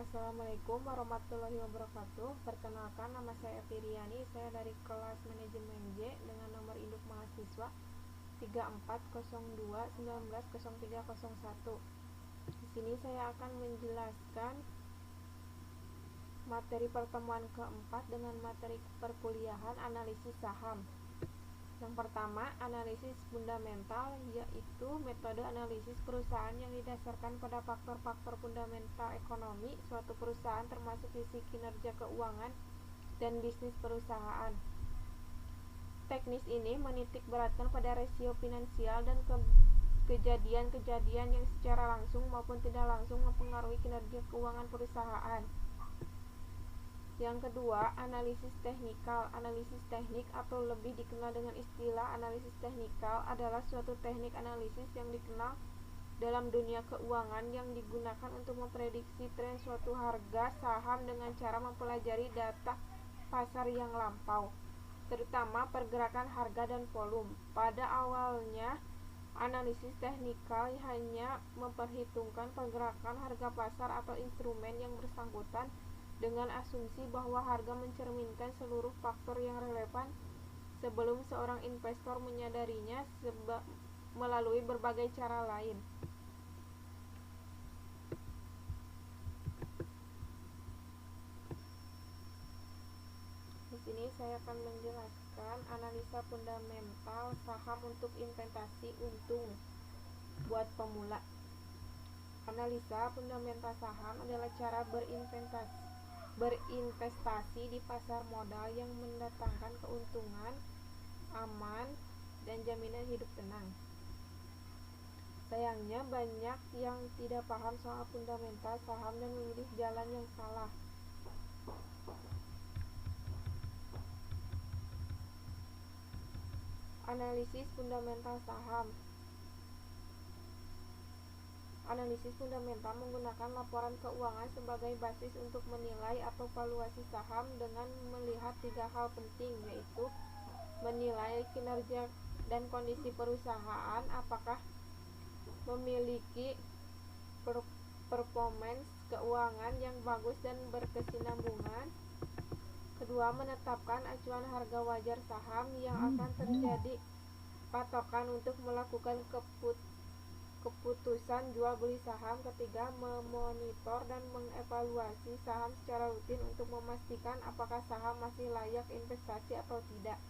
Assalamualaikum warahmatullahi wabarakatuh. Perkenalkan, nama saya Firiani. Saya dari kelas manajemen J dengan nomor induk mahasiswa 3402190301. Di sini saya akan menjelaskan materi pertemuan keempat dengan materi perkuliahan analisis saham. Yang pertama, analisis fundamental, yaitu metode analisis perusahaan yang didasarkan pada faktor-faktor fundamental ekonomi suatu perusahaan termasuk sisi kinerja keuangan dan bisnis perusahaan. Teknis ini menitik beratkan pada rasio finansial dan kejadian-kejadian yang secara langsung maupun tidak langsung mempengaruhi kinerja keuangan perusahaan. Yang kedua, analisis teknikal. Analisis teknik atau lebih dikenal dengan istilah analisis teknikal adalah suatu teknik analisis yang dikenal dalam dunia keuangan yang digunakan untuk memprediksi tren suatu harga saham dengan cara mempelajari data pasar yang lampau, terutama pergerakan harga dan volume. Pada awalnya, analisis teknikal hanya memperhitungkan pergerakan harga pasar atau instrumen yang bersangkutan dengan asumsi bahwa harga mencerminkan seluruh faktor yang relevan sebelum seorang investor menyadarinya melalui berbagai cara lain. Di sini saya akan menjelaskan analisa fundamental saham untuk investasi untung buat pemula. Analisa fundamental saham adalah cara berinvestasi di pasar modal yang mendatangkan keuntungan, aman, dan jaminan hidup tenang. Sayangnya banyak yang tidak paham soal fundamental saham dan memilih jalan yang salah. Analisis fundamental saham. Analisis fundamental menggunakan laporan keuangan sebagai basis untuk menilai atau valuasi saham dengan melihat tiga hal penting, yaitu menilai kinerja dan kondisi perusahaan, apakah memiliki performance keuangan yang bagus dan berkesinambungan. Kedua, menetapkan acuan harga wajar saham yang akan terjadi patokan untuk melakukan keputusan jual beli saham. Ketiga, memonitor dan mengevaluasi saham secara rutin untuk memastikan apakah saham masih layak investasi atau tidak.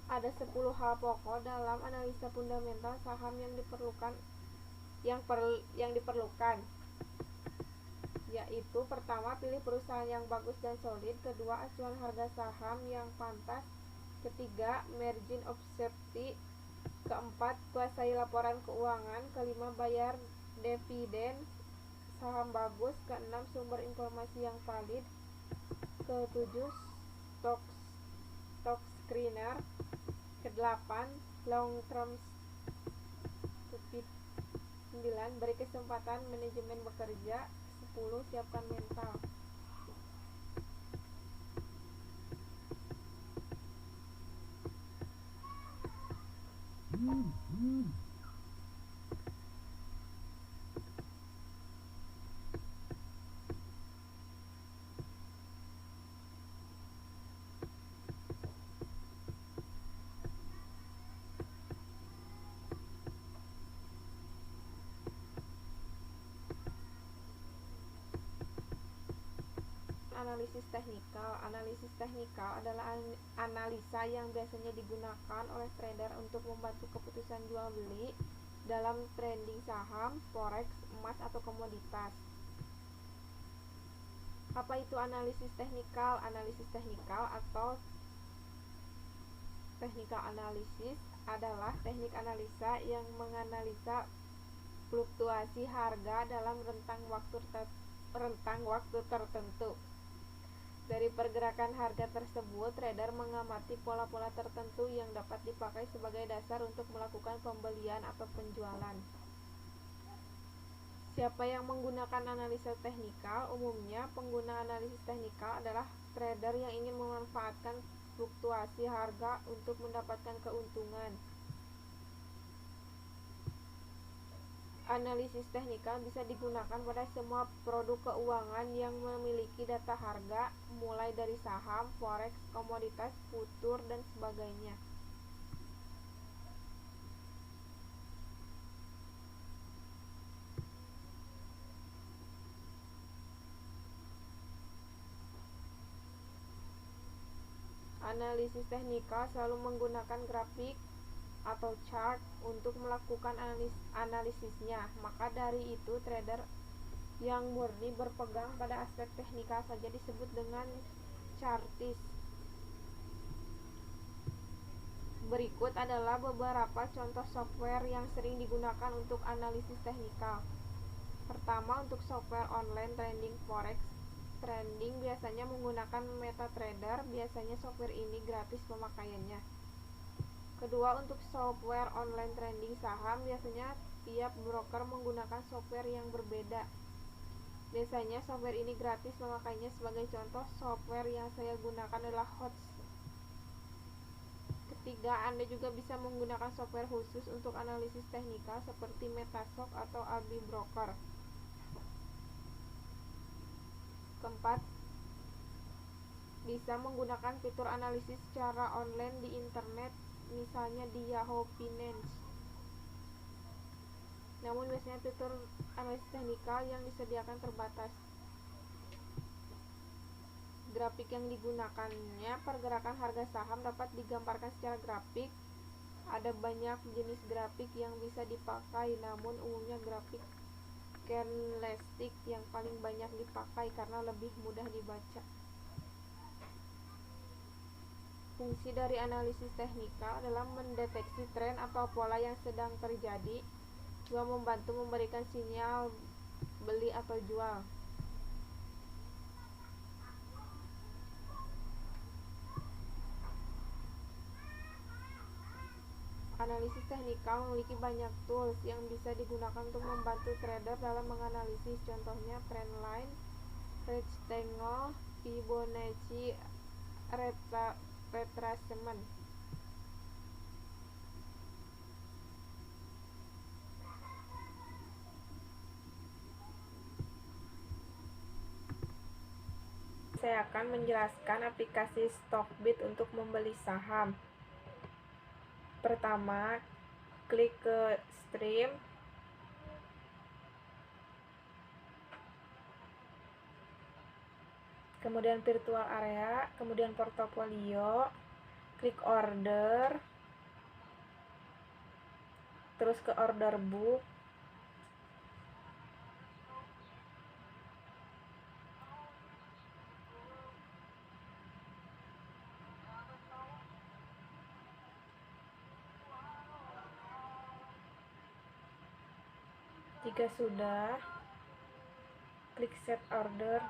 Ada 10 hal pokok dalam analisa fundamental saham yang diperlukan, yaitu pertama, pilih perusahaan yang bagus dan solid. Kedua, acuan harga saham yang pantas. Ketiga, margin of safety. Keempat, kuasai laporan keuangan. Kelima, bayar dividen saham bagus. Keenam, sumber informasi yang valid. Ketujuh, stock screener. Kedelapan, long term stupid. 9, beri kesempatan manajemen bekerja. 10, siapkan mental. Analisis teknikal. Analisis teknikal adalah analisa yang biasanya digunakan oleh trader untuk membantu keputusan jual beli dalam trading saham, forex, emas, atau komoditas. Apa itu analisis teknikal? Analisis teknikal atau technical analysis adalah teknik analisa yang menganalisa fluktuasi harga dalam rentang waktu tertentu. Dari pergerakan harga tersebut, trader mengamati pola-pola tertentu yang dapat dipakai sebagai dasar untuk melakukan pembelian atau penjualan. Siapa yang menggunakan analisa teknikal? Umumnya, pengguna analisis teknikal adalah trader yang ingin memanfaatkan fluktuasi harga untuk mendapatkan keuntungan. Analisis teknikal bisa digunakan pada semua produk keuangan yang memiliki data harga, mulai dari saham, forex, komoditas, futur, dan sebagainya. Analisis teknikal selalu menggunakan grafik atau chart untuk melakukan analisisnya. Maka dari itu, trader yang murni berpegang pada aspek teknikal saja disebut dengan chartist. Berikut adalah beberapa contoh software yang sering digunakan untuk analisis teknikal. Pertama, untuk software online trading forex trading biasanya menggunakan MetaTrader. Biasanya software ini gratis pemakaiannya. Kedua, untuk software online trading saham, biasanya tiap broker menggunakan software yang berbeda. Biasanya software ini gratis pemakaiannya. Sebagai contoh, software yang saya gunakan adalah HOTS. Ketiga, Anda juga bisa menggunakan software khusus untuk analisis teknikal seperti Metashock atau Albi Broker. Keempat, bisa menggunakan fitur analisis secara online di internet, misalnya di Yahoo Finance. Namun biasanya fitur analisis teknikal yang disediakan terbatas. Grafik yang digunakannya, pergerakan harga saham dapat digambarkan secara grafik. Ada banyak jenis grafik yang bisa dipakai, namun umumnya grafik candlestick yang paling banyak dipakai karena lebih mudah dibaca. Fungsi dari analisis teknikal adalah mendeteksi tren atau pola yang sedang terjadi, juga membantu memberikan sinyal beli atau jual. Analisis teknikal memiliki banyak tools yang bisa digunakan untuk membantu trader dalam menganalisis, contohnya trendline, rectangle, Fibonacci, retracement. Saya akan menjelaskan aplikasi Stockbit untuk membeli saham. Pertama, klik ke stream, kemudian virtual area, kemudian portofolio, klik order, terus ke order book, jika sudah, klik set order,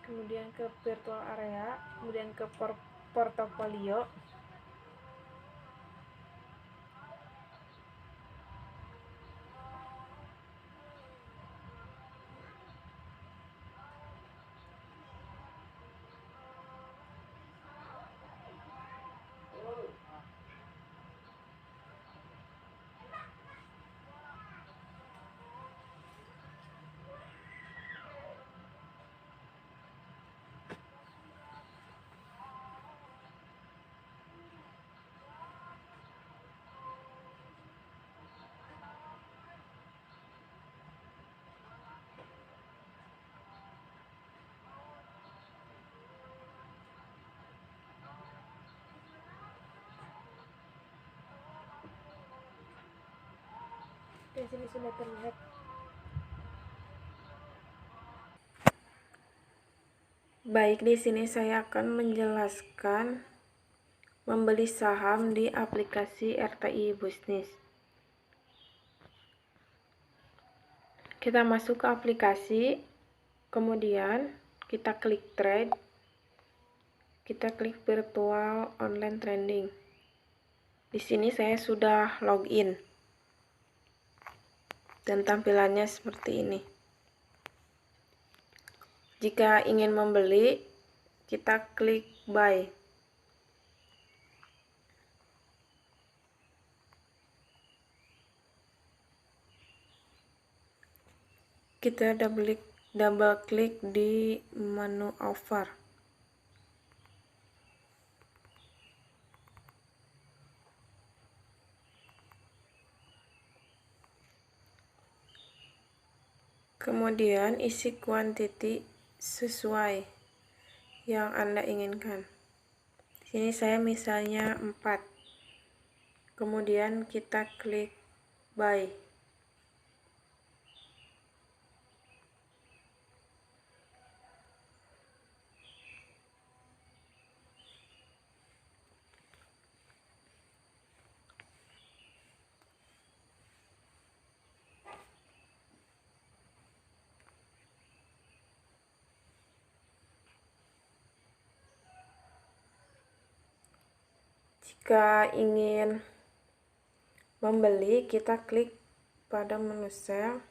kemudian ke virtual area, kemudian ke portofolio, di sini sudah terlihat. Baik, di sini saya akan menjelaskan membeli saham di aplikasi RTI Bisnis. Kita masuk ke aplikasi, kemudian kita klik trade, kita klik virtual online trading. Di sini saya sudah login dan tampilannya seperti ini. Jika ingin membeli, kita klik buy. kita double klik di menu offer. Kemudian isi quantity sesuai yang Anda inginkan. Di sini saya misalnya 4. Kemudian kita klik buy. Jika ingin membeli, kita klik pada menu sell.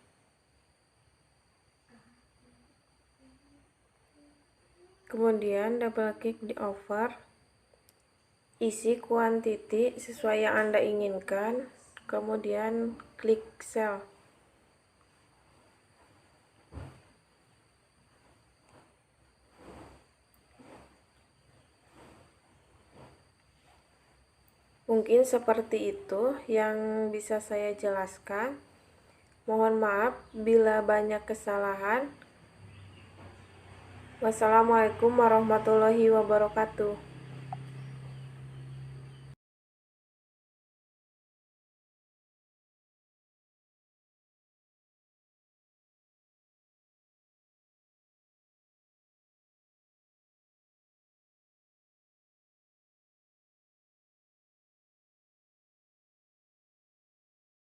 Kemudian double klik di offer. Isi quantity sesuai yang Anda inginkan. Kemudian klik sell. Mungkin seperti itu yang bisa saya jelaskan. Mohon maaf bila banyak kesalahan. Wassalamualaikum warahmatullahi wabarakatuh.